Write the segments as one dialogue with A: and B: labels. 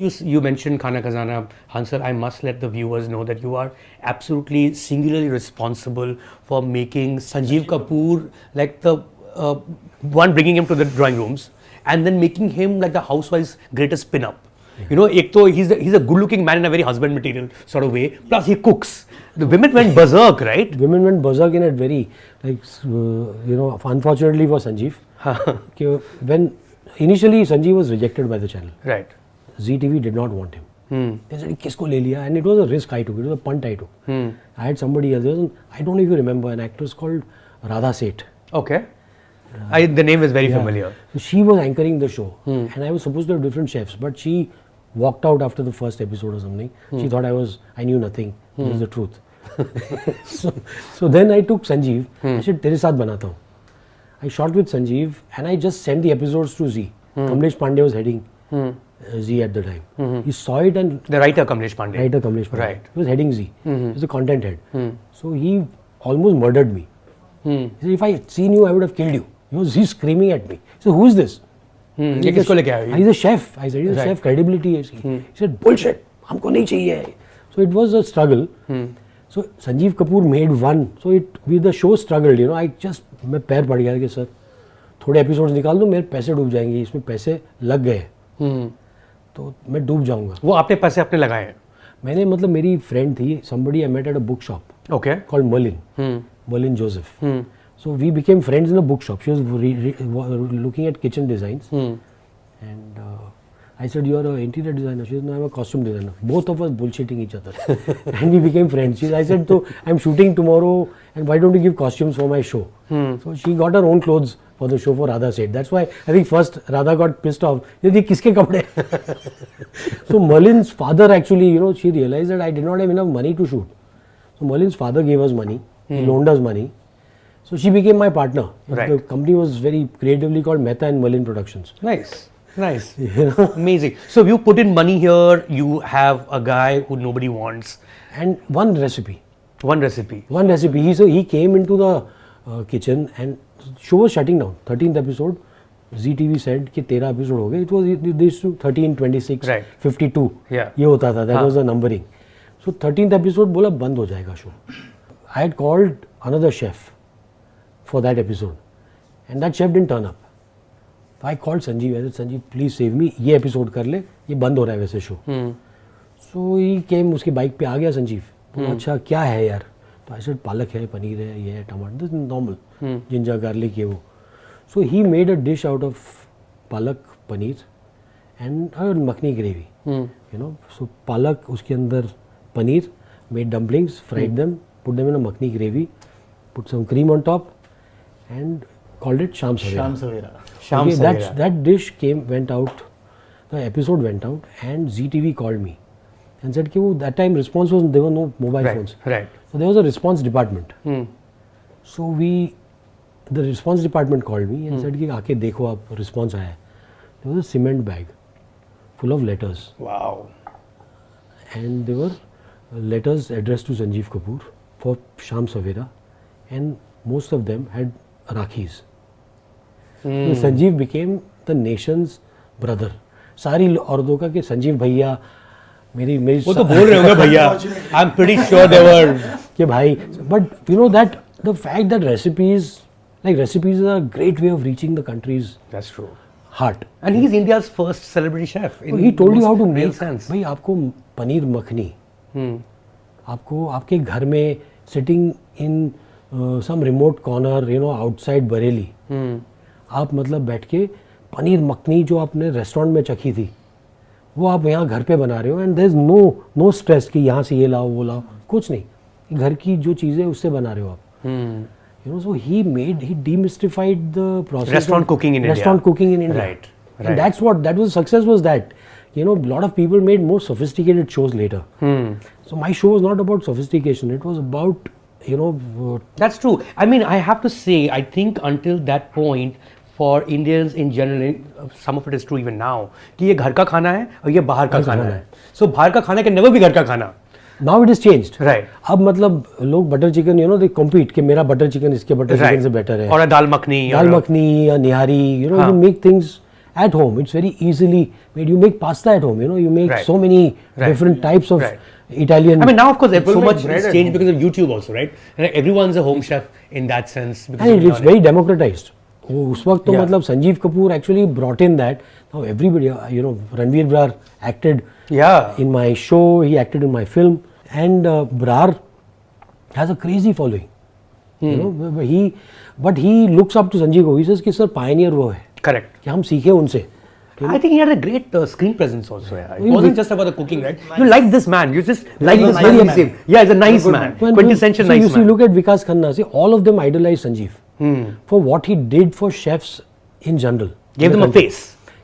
A: You mentioned Khana Khazana, Hansal. I must let the viewers know that you are absolutely singularly responsible for making Sanjeev Kapoor like the one bringing him to the drawing rooms and then making him like the housewife's greatest pin-up. You know, he's a good-looking man in a very husband material sort of way. Plus, he cooks. The women went berserk, right?
B: Women went berserk in a very, unfortunately for Sanjeev, when initially Sanjeev was rejected by the channel.
A: Right.
B: Zee TV did not want him. They said, "Kisko le liya?" And it was a risk I took. It was a punt I took. I had somebody else. I don't know if you remember an actress called Radha Seth.
A: Okay. The name is very familiar.
B: She was anchoring the show, and I was supposed to have different chefs, but she walked out after the first episode or something. She thought I knew nothing. This is the truth. so then I took Sanjeev. I said, "Tere saath banata hu." I shot with Sanjeev, and I just sent the episodes to Zee. Kamlesh Pandey was heading Zee at the time. He saw it, and
A: the writer Kamlesh Pandey.
B: Right. He was heading Zee. He was the content head. So he almost murdered me. He said, "If I had seen you, I would have killed you." He's screaming at me. He said, "Who is this?" He's a chef. I said, "He's a chef, credibility is." He said, "Bullshit, humko nahi chahiye." So it was a struggle. So Sanjeev Kapoor made one. So the show struggled, मैं पैर पड़ गया कि sir थोड़े episodes निकाल दो, मेरे पैसे डूब जाएंगे, इसमें पैसे लग गए तो मैं डूब जाऊंगा.
A: वो आपने पैसे अपने लगाए हैं?
B: मैंने मेरी फ्रेंड थी, somebody I met at a book shop called Merlin Joseph. So we became friends in a bookshop. She was looking at kitchen designs, and I said, "You are an interior designer." She said, "No, I'm a costume designer." Both of us bullshitting each other, and we became friends. I said, "So I'm shooting tomorrow, and why don't you give costumes for my show?" So she got her own clothes for the show for Radha Seth. That's why I think first Radha got pissed off. "Ye kiske kapde?" So Merlin's father actually, she realized that I did not have enough money to shoot. So Merlin's father gave us money. He loaned us money. So she became my partner.
A: Right.
B: The company was very creatively called Mehta and Merlin Productions.
A: Nice. Amazing. So you put in money here, you have a guy who nobody wants.
B: And one recipe. He came into the kitchen, and show was shutting down. 13th episode, Zee TV said कि 13 episode हो गए. It was this 13, 26, 52.
A: Yeah.
B: ये होता था. That was the numbering. So 13th episode बोला बंद हो जाएगा show. I had called another chef for that episode, and that chef didn't turn up. So I called Sanjeev. I said, "Sanjeev, please save me. ये episode कर ले. ये बंद हो रहा है वैसे show." So he came. उसकी बाइक पे आ गया संजीव. अच्छा क्या है यार? तो I said, "पालक है, पनीर है, ये है, टमाटर." This is normal. Ginger, garlic ये वो. So he made a dish out of palak, paneer, and a makhni gravy. So palak, उसके अंदर paneer, made dumplings, fried them, put them in a makhni gravy, put some cream on top, and called it Sham Savera. That dish went out. The episode went out, and Zee TV called me and said कि that time response was, there were no mobile phones.
A: Right.
B: So there was a response department. So the response department called me and said कि आके देखो आप response आया है. There was a cement bag full of letters.
A: Wow.
B: And there were letters addressed to Sanjeev Kapoor for Sham Savera, and most of them had Rakhis. So Sanjeev became the nation's brother. सारी औरतों का कि संजीव भैया मेरी
A: वो तो बोल रहे होंगे भैया. I'm pretty sure they were
B: कि भाई. But that the fact that recipes are a great way of reaching the country's heart.
A: And he's India's first celebrity chef.
B: He told you how to make
A: sense.
B: भाई आपको पनीर मखनी, आपको आपके घर में sitting in some remote corner, outside Bareilly, आप बैठ के पनीर मखनी जो आपने रेस्टोरेंट में चखी थी वो आप यहाँ घर पे बना रहे हो, and there is no stress कि यहाँ से ये लाओ वो लाओ, कुछ नहीं, घर की जो चीज़ें उससे बना रहे हो आप. So he demystified the process
A: restaurant cooking in India. Right.
B: And that was success was that a lot of people made more sophisticated shows later. So my show was not about sophistication, it was about
A: That's true. I mean, I have to say, I think until that point, for Indians in general, some of it is true even now, कि ये घर का खाना है और ये बाहर का खाना है. So बाहर का खाना can never be घर का खाना.
B: Now it is changed.
A: Right.
B: अब लोग बटर चिकन they compete कि मेरा बटर चिकन इसके बटर चिकन से बेटर है.
A: और दाल मखनी
B: या निहारी, you make things, at home. It's very easily made. You make pasta at home. You make
A: Right.
B: so many different types of Italian.
A: I mean, now of course,
C: People
A: so
C: make
A: much
C: bread
A: has
C: at
A: changed
C: home.
A: because of YouTube also, right? And everyone's a home chef in that sense. Because
B: and
A: of
B: it's
A: learning.
B: very democratized. उस वक्त तो
A: Yeah.
B: मतलब Sanjeev Kapoor actually brought in that. Now everybody, Ranveer Brar acted
A: Yeah.
B: in my show. He acted in my film, and Brar has a crazy following. But he looks up to Sanjeev Kapoor. He says कि sir pioneer वो है
A: Correct.
B: कि हम सीखे उनसे.
A: I think he had a great screen presence also. Yeah. It wasn't just about the cooking, right? You like this man. You just like this
C: nice
A: man.
C: man.
A: Yeah, he's a nice man. Quintessential
B: so
A: nice
B: you
A: man.
B: see, look at Vikas Khanna. See, all of them idolize Sanjeev for what he did for chefs in general.
A: Gave them a face.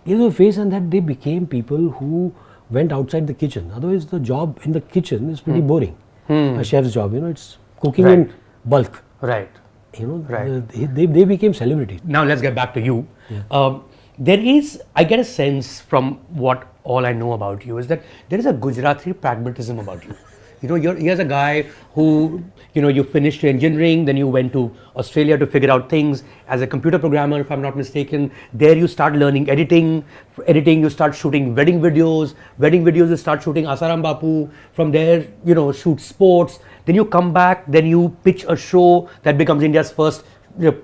B: Gave them a face, and that they became people who went outside the kitchen. Otherwise, the job in the kitchen is pretty boring. A chef's job, it's cooking in bulk.
A: Right. Right.
B: They became celebrities.
A: Now let's get back to you. I get a sense from what all I know about you is that there is a Gujarati pragmatism about you. Here's a guy who, you finished your engineering, then you went to Australia to figure out things as a computer programmer, if I'm not mistaken. There you start learning editing. Editing, you start shooting wedding videos. Wedding videos, you start shooting Asaram Bapu. From there, shoot sports. Then you come back, then you pitch a show that becomes India's first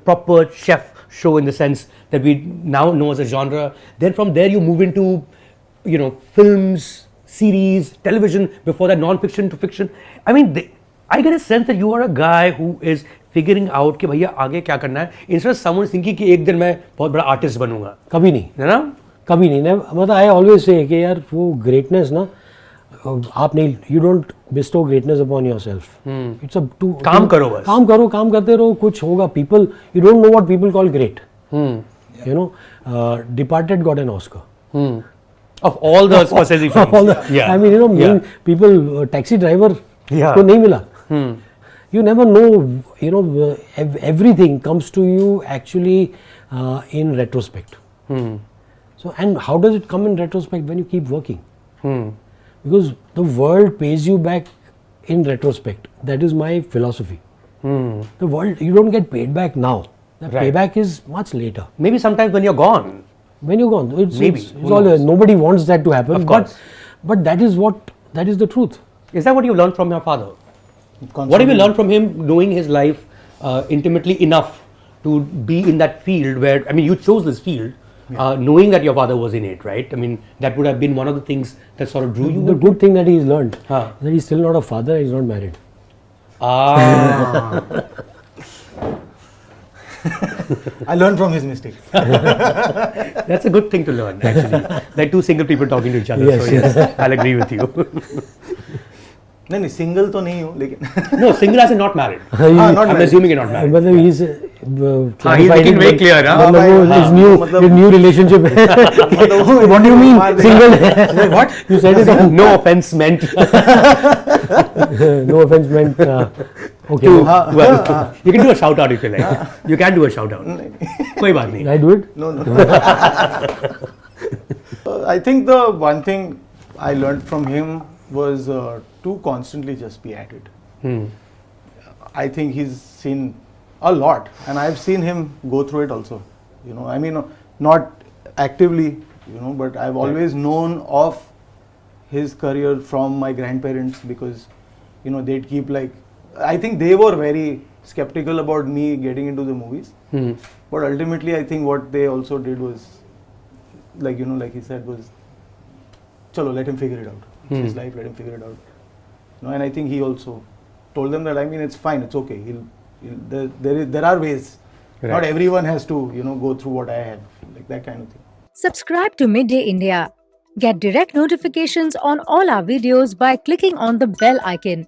A: proper chef show in the sense that we now know as a genre. Then from there you move into, films, series, television, before that non-fiction to fiction. I mean, I get a sense that you are a guy who is figuring out कि भैया आगे क्या करना है. Instead of someone thinking कि एक दिन मैं बहुत बड़ा artist बनूंगा.
B: कभी नहीं.
A: है ना?
B: कभी नहीं. मतलब I always say कि यार वो greatness ना आप नहीं, you don't bestow greatness upon yourself. It's a
A: काम करो बस.
B: काम करते रहो, कुछ होगा. People, you don't know what people call great. Departed got an Oscar.
A: Of all the Scorsese films.
B: I mean, people, taxi driver को नहीं मिला. You never know, everything comes to you actually in retrospect. So, and how does it come in retrospect? When you keep working. Because the world pays you back in retrospect. That is my philosophy. The world, you don't get paid back now. The payback is much later.
A: Maybe sometimes when you're gone.
B: When you're gone, it's all,
A: knows?
B: nobody wants that to happen.
A: Of course.
B: But that is the truth.
A: Is that what you learned from your father? What have you learned from him, knowing his life intimately enough to be in that field where, I mean, you chose this field, knowing that your father was in it, right? I mean, that would have been one of the things that sort of drew you.
B: The good thing that he's learned,
A: Huh.
B: that he's still not a father, he's not married.
C: I learned from his mistakes.
A: That's a good thing to learn, actually. Like two single people talking to each other.
B: Yes,
A: So yes, I'll agree with you.
C: नहीं single तो नहीं हूँ लेकिन
A: No, single as in not married.
C: not
A: I'm
C: married.
A: assuming you're not married.
B: मतलब he's
A: he's
B: clarified
A: making
B: it,
A: very clear, huh?
B: मतलब वो his new relationship. What do you mean single?
A: What?
B: You said it on.
A: No offense meant.
B: No offense meant. Okay.
A: Well, you can do a shout out if you like. You can do a shout out. कोई बात नहीं.
B: I do it?
C: No. I think the one thing I learned from him was to constantly just be at it. I think he's seen a lot, and I've seen him go through it also. I mean, not actively, but I've always known of his career from my grandparents because, they'd keep I think they were very skeptical about me getting into the movies. But ultimately, I think what they also did was, like he said, was, chalo, let him figure it out. It's his life, let him figure it out. And I think he also told them that, I mean, it's fine, it's okay. There are ways.
A: Right.
C: Not everyone has to, go through what I have, like that kind of thing.
D: Subscribe to Midday India. Get direct notifications on all our videos by clicking on the bell icon.